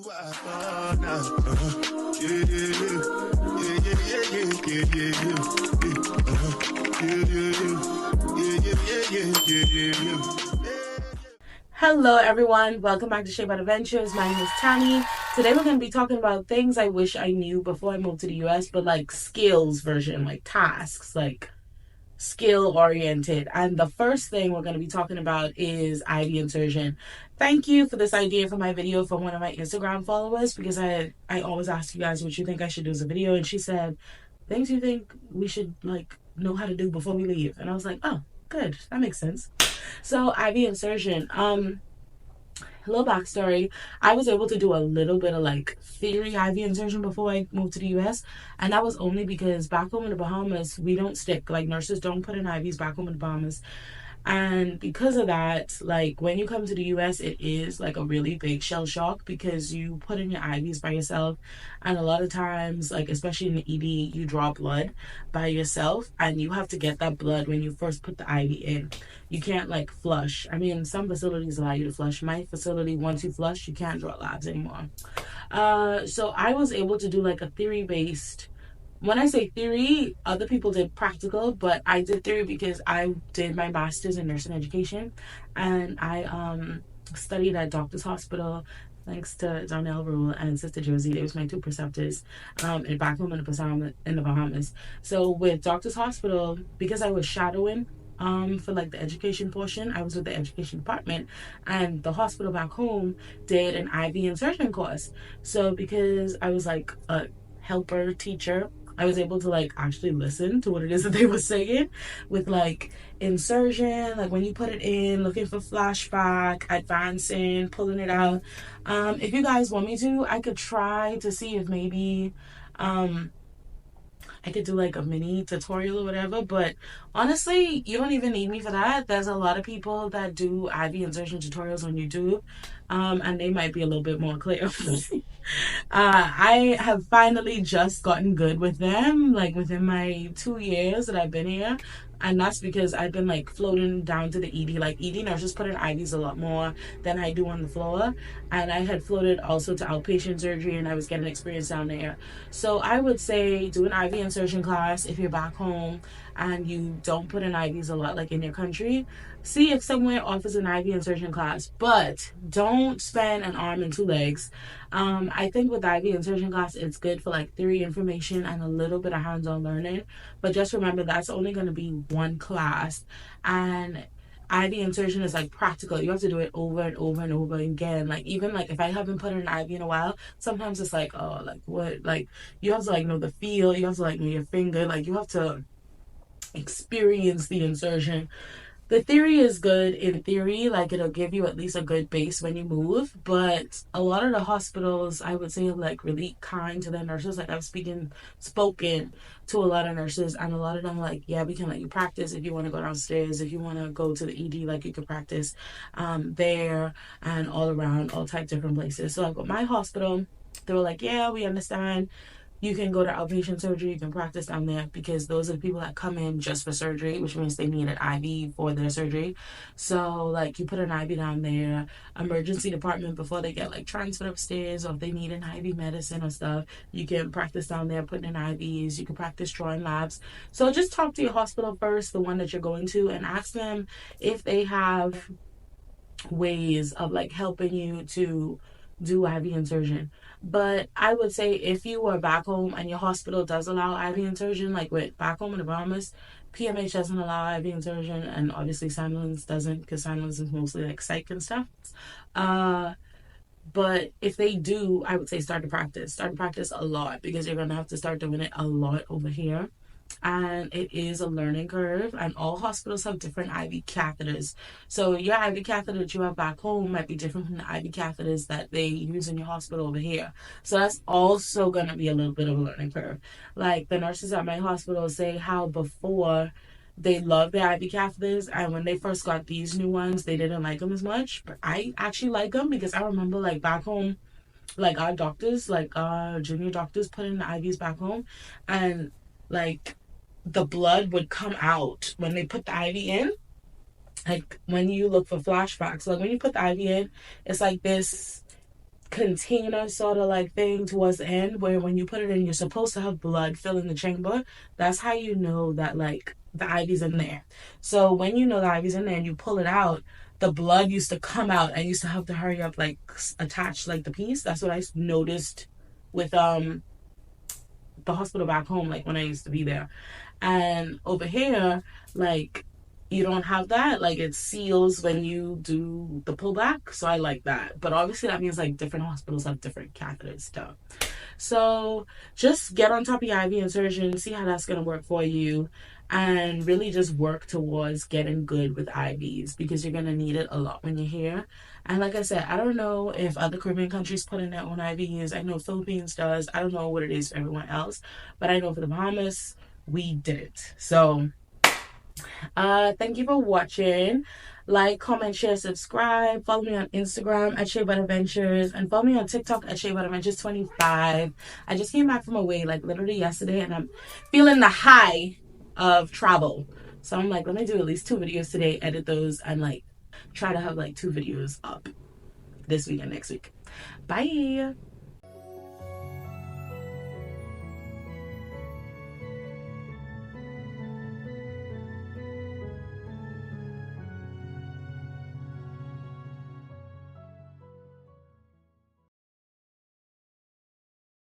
Hello everyone, welcome back to Shape Out Adventures. My name is Tani. Today we're going to be talking about things I wish I knew before I moved to the US, but like skills version, like tasks, like skill oriented. And the first thing we're going to be talking about is IV insertion. Thank you for this idea for my video from one of my Instagram followers, because I always ask you guys what you think I should do as a video, and she said things you think we should like know how to do before we leave. And I was like, oh, good, that makes sense. So IV insertion, a little backstory. I was able to do a little bit of like theory IV insertion before I moved to the US, and that was only because back home in the Bahamas we don't stick, like nurses don't put in IVs back home in the Bahamas. And because of that, like when you come to the US, it is like a really big shell shock, because you put in your IVs by yourself, and a lot of times, like especially in the ED, you draw blood by yourself, and you have to get that blood when you first put the IV in. You can't like flush. I mean, some facilities allow you to flush. My facility, once you flush, you can't draw labs anymore. So I was able to do like a theory-based. When I say theory, other people did practical, but I did theory because I did my master's in nursing education, and I studied at Doctor's Hospital. Thanks to Darnell Rule and Sister Josie, they was my two preceptors, and back home in the Bahamas. So with Doctor's Hospital, because I was shadowing for like the education portion, I was with the education department, and the hospital back home did an IV insertion course. So because I was like a helper teacher, I was able to like actually listen to what it is that they were saying with like insertion, like when you put it in, looking for flashback, advancing, pulling it out. If you guys want me to, I could try to see if maybe I could do like a mini tutorial or whatever, but honestly, you don't even need me for that. There's a lot of people that do IV insertion tutorials on YouTube, and they might be a little bit more clear. I have finally just gotten good with them, like within my 2 years that I've been here. And that's because I've been like floating down to the ED. Like ED nurses put in IVs a lot more than I do on the floor. And I had floated also to outpatient surgery, and I was getting experience down there. So I would say do an IV insertion class if you're back home and you don't put in IVs a lot like in your country. See if somewhere offers an IV insertion class, but don't spend an arm and two legs. I think with the IV insertion class, it's good for like theory information and a little bit of hands-on learning. But just remember, that's only going to be one class. And IV insertion is like practical. You have to do it over and over and over again. Like even like if I haven't put in an IV in a while, sometimes it's like, oh, like what? Like you have to like know the feel. You have to like know your finger. Like you have to experience the insertion. The theory is good in theory, like it'll give you at least a good base when you move, but a lot of the hospitals, I would say, are like really kind to their nurses. Like I've spoken to a lot of nurses, and a lot of them are like, yeah, we can let you practice if you want to go downstairs, if you want to go to the ED, like you can practice there and all around, all types of different places. So like with my hospital, they were like, yeah, we understand. You can go to outpatient surgery, you can practice down there, because those are the people that come in just for surgery, which means they need an IV for their surgery. So like you put an IV down there, emergency department, before they get like transferred upstairs, or if they need an IV medicine or stuff, you can practice down there putting in IVs. You can practice drawing labs. So just talk to your hospital first, the one that you're going to, and ask them if they have ways of like helping you to do IV insertion. But I would say if you are back home and your hospital does allow IV insertion, like with back home in the Bahamas, PMH doesn't allow IV insertion, and obviously Sandilands doesn't, because Sandilands is mostly like psych and stuff. But if they do, I would say start to practice. Start to practice a lot, because you're going to have to start doing it a lot over here. And it is a learning curve, and all hospitals have different IV catheters. So your IV catheter that you have back home might be different from the IV catheters that they use in your hospital over here. So that's also going to be a little bit of a learning curve. Like the nurses at my hospital say how before they love their IV catheters, and when they first got these new ones, they didn't like them as much. But I actually like them, because I remember like back home, like our doctors, like our junior doctors put in the IVs back home, and like the blood would come out when they put the IV in. Like when you look for flashbacks, like when you put the IV in, it's like this container sort of like thing towards the end, where when you put it in, you're supposed to have blood fill in the chamber. That's how you know that like the ivy's in there. So when you know the ivy's in there and you pull it out, the blood used to come out. I used to have to hurry up, like attach like the piece. That's what I noticed with the hospital back home, like when I used to be there. And over here, like, you don't have that. Like, it seals when you do the pullback. So I like that. But obviously, that means like different hospitals have different catheters stuff. So just get on top of your IV insertion, see how that's going to work for you, and really just work towards getting good with IVs because you're going to need it a lot when you're here. And like I said, I don't know if other Caribbean countries put in their own IVs. I know Philippines does. I don't know what it is for everyone else, but I know for the Bahamas, we did it. So thank you for watching. Like, comment, share, subscribe. Follow me on Instagram at Shea Butter Adventures and follow me on TikTok at Shea Butter Adventures 25. I just came back from away like literally yesterday and I'm feeling the high of travel. So I'm like, let me do at least 2 videos today, edit those, and like try to have like 2 videos up this week and next week. Bye.